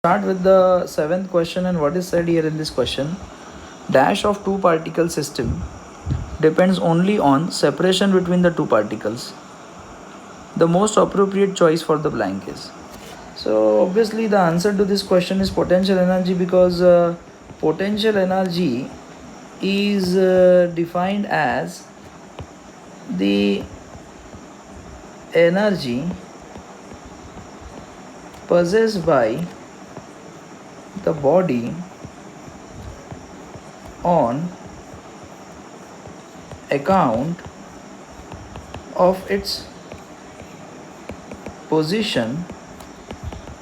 Start with the seventh question, and what is said here in this question: dash of two particle system depends only on separation between the two particles. The most appropriate choice for the blank is. So obviously the answer to this question is potential energy, because potential energy is defined as the energy possessed by the body on account of its position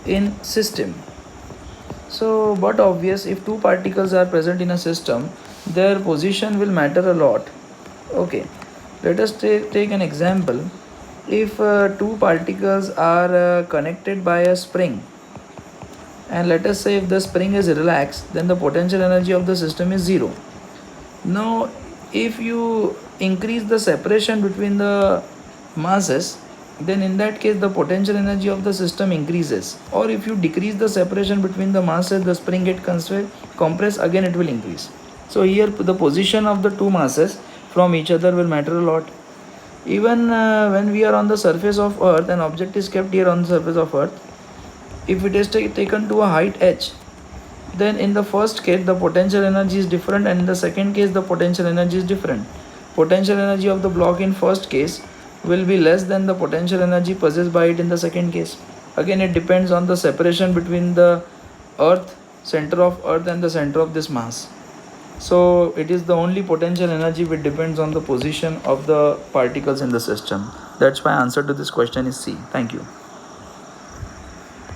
in system. So but obvious, if two particles are present in a system, their position will matter a lot. Okay, let us take an example. If two particles are connected by a spring, and let us say if the spring is relaxed, then the potential energy of the system is 0. Now if you increase the separation between the masses, then in that case the potential energy of the system increases. Or if you decrease the separation between the masses, the spring get compressed, again it will increase. So here the position of the two masses from each other will matter a lot. Even when we are on the surface of earth, an object is kept here on the surface of earth. If it is taken to a height h, then in the first case the potential energy is different, and in the second case the potential energy is different. Potential energy of the block in first case will be less than the potential energy possessed by it in the second case. Again, it depends on the separation between the earth, center of earth, and the center of this mass. So it is the only potential energy which depends on the position of the particles in the system. That's why answer to this question is C. Thank you.